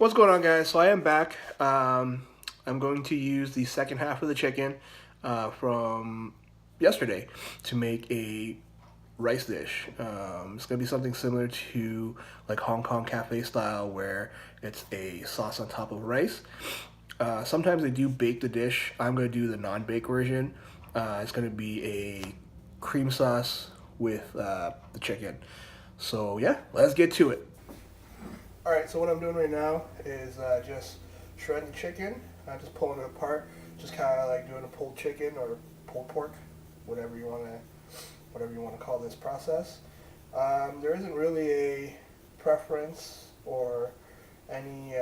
What's going on, guys? So I am back. I'm going to use the second half of the chicken from yesterday to make a rice dish. It's going to be something similar to like Hong Kong cafe style where it's a sauce on top of rice. Sometimes they do bake the dish. I'm going to do the non-bake version. It's going to be a cream sauce with the chicken. So yeah, let's get to it. Alright, so what I'm doing right now is just shredding the chicken, just pulling it apart, just kind of like doing a pulled chicken or pulled pork, whatever you want to call this process. There isn't really a preference or any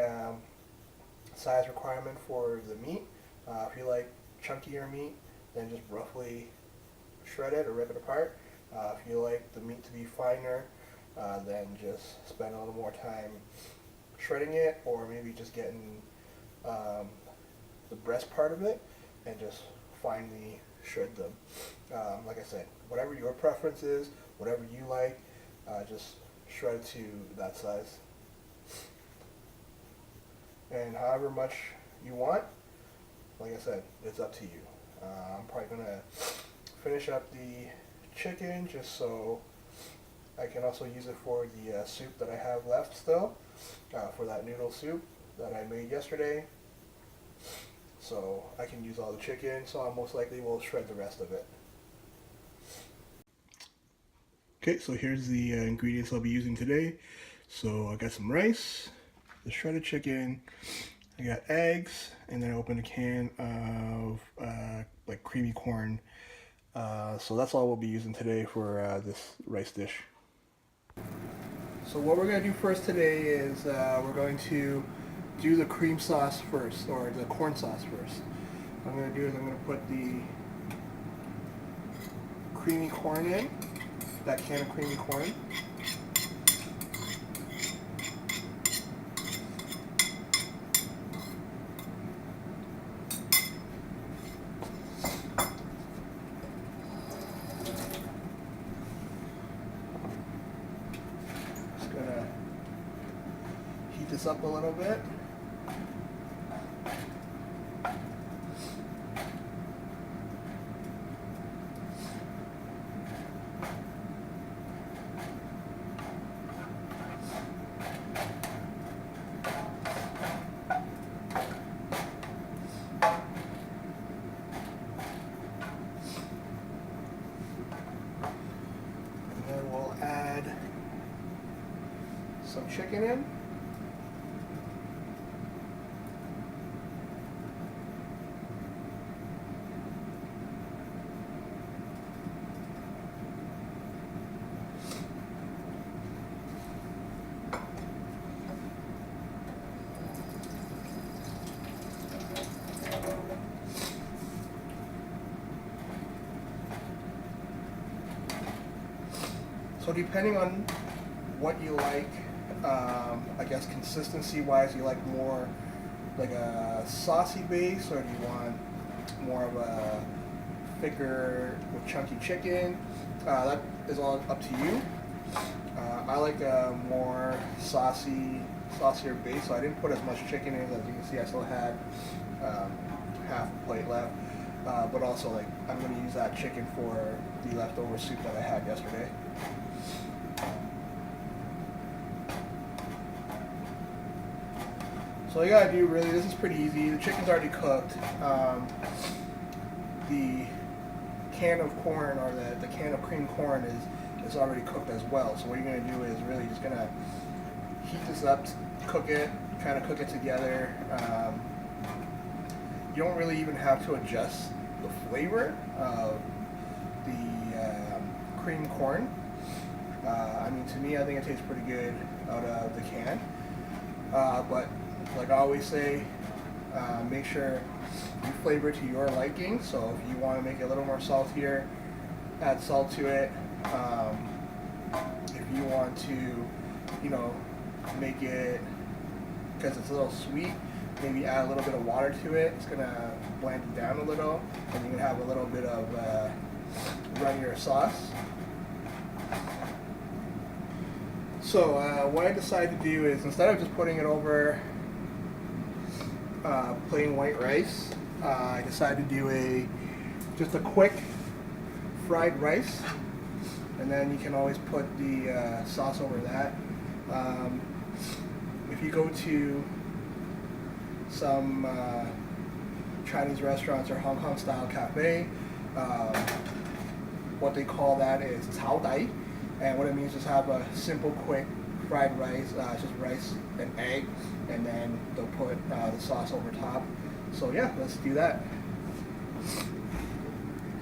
size requirement for the meat. If you like chunkier meat, then just roughly shred it or rip it apart. If you like the meat to be finer, then just spend a little more time shredding it, or maybe just getting the breast part of it and just finely shred them. Like I said, whatever your preference is, whatever you like, just shred it to that size. And however much you want, like I said, it's up to you. I'm probably going to finish up the chicken just so I can also use it for the soup that I have left still, for that noodle soup that I made yesterday. So I can use all the chicken, so I most likely will shred the rest of it. Okay, so here's the ingredients I'll be using today. So I got some rice, the shredded chicken, I got eggs, and then I opened a can of like creamy corn. So that's all we'll be using today for this rice dish. So what we're going to do first today is we're going to do the cream sauce first, or the corn sauce first. What I'm going to do is I'm going to put the creamy corn in, that can of creamy corn. Just going to heat this up a little bit. Then we'll add some chicken in. So depending on what you like, I guess consistency-wise, you like more like a saucy base, or do you want more of a thicker with chunky chicken? That is all up to you. I like a more saucier base, so I didn't put as much chicken in. As you can see, I still had half a plate left. But also, like, I'm going to use that chicken for the leftover soup that I had yesterday. So all you gotta do, really, this is pretty easy. The chicken's already cooked. The can of corn, or the can of cream corn is already cooked as well. So what you're gonna do is really just gonna heat this up, cook it, kind of cook it together. You don't really even have to adjust the flavor of the cream corn. I mean, to me, I think it tastes pretty good out of the can. But like I always say, make sure you flavor to your liking. So if you want to make it a little more saltier, add salt to it. If you want to, make it, because it's a little sweet, maybe add a little bit of water to it. It's going to blend it down a little, and you can have a little bit of runnier sauce. So what I decided to do is, instead of just putting it over plain white rice. I decided to do just a quick fried rice, and then you can always put the sauce over that. If you go to some Chinese restaurants or Hong Kong style cafe, what they call that is cao dai, and what it means is have a simple, quick fried rice, just rice and egg, and then they'll put the sauce over top. So yeah, let's do that.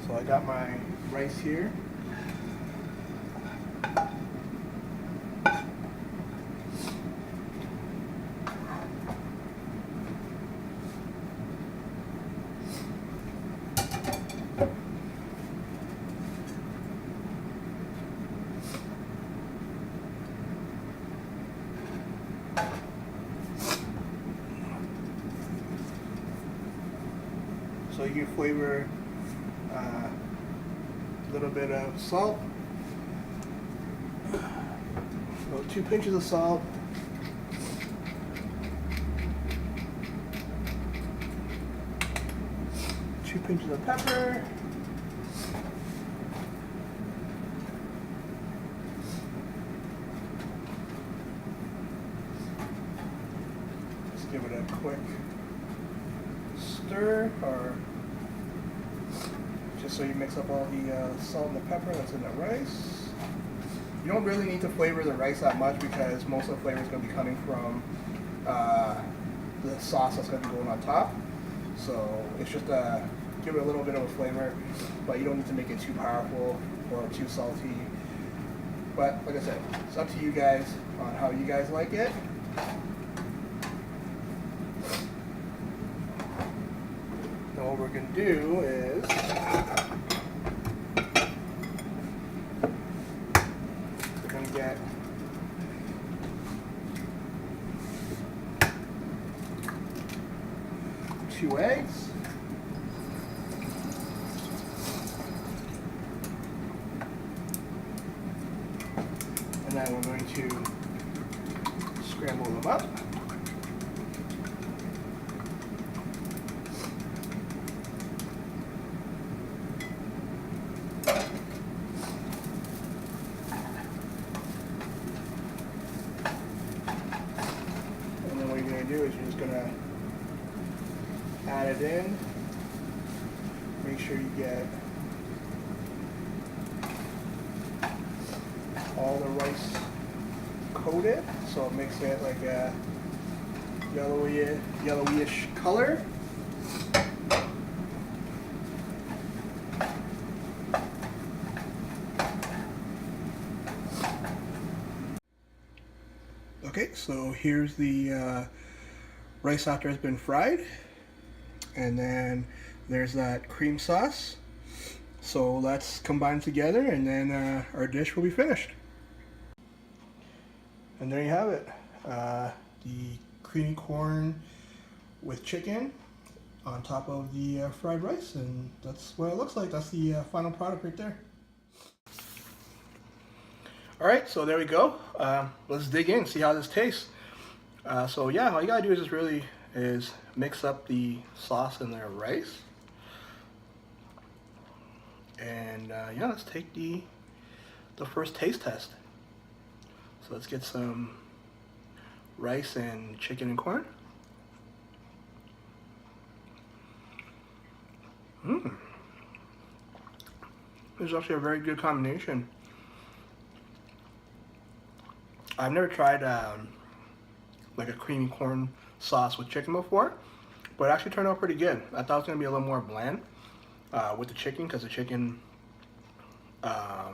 So I got my rice here. So you can flavor a little bit of salt, about 2 pinches of salt, two pinches of pepper, just give it a quick stir, or just so you mix up all the salt and the pepper that's in the rice. You don't really need to flavor the rice that much because most of the flavor is going to be coming from the sauce that's going to be going on top. So it's just give it a little bit of a flavor, but you don't need to make it too powerful or too salty. But like I said, it's up to you guys on how you guys like it. Now what we're going to do is we're going to get two eggs. And then we're going to scramble them up. And then what you're going to do is you're just going to add it in. Make sure you get all the rice coated, so it makes it like a yellowish color. Okay, so here's the rice after it's been fried, and then there's that cream sauce. So let's combine together, and then our dish will be finished. And there you have it, the creamy corn with chicken on top of the fried rice, and that's what it looks like. That's the final product right there. All right, so there we go. Let's dig in, see how this tastes. So yeah, all you gotta do is just really mix up the sauce in the rice. And yeah, let's take the first taste test. So let's get some rice and chicken and corn. This is actually a very good combination. I've never tried like a creamy corn sauce with chicken before, but it actually turned out pretty good. I thought it was gonna be a little more bland with the chicken, because the chicken, I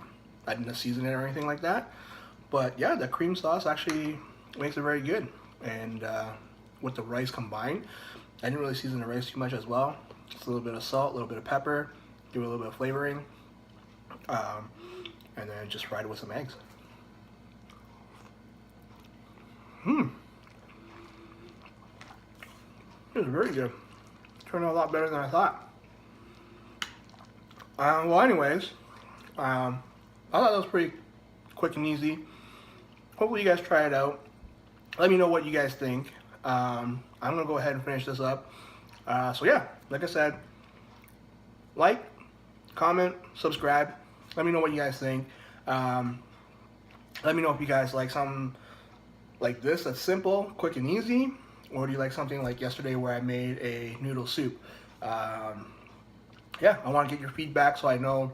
didn't season it or anything like that. But yeah, the cream sauce actually makes it very good. And with the rice combined, I didn't really season the rice too much as well. Just a little bit of salt, a little bit of pepper, give it a little bit of flavoring, and then just fried it with some eggs. It was very good. Turned out a lot better than I thought. Well, anyways, I thought that was pretty quick and easy. Hopefully you guys try it out. Let me know what you guys think. I'm gonna go ahead and finish this up. So yeah, like I said, like, comment, subscribe. Let me know what you guys think. Let me know if you guys like something like this that's simple, quick, and easy, or do you like something like yesterday where I made a noodle soup? Yeah, I want to get your feedback so I know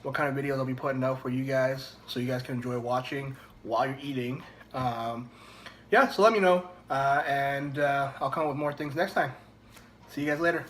what kind of videos I'll be putting out for you guys, so you guys can enjoy watching while you're eating. Yeah, so let me know, and I'll come up with more things next time. See you guys later.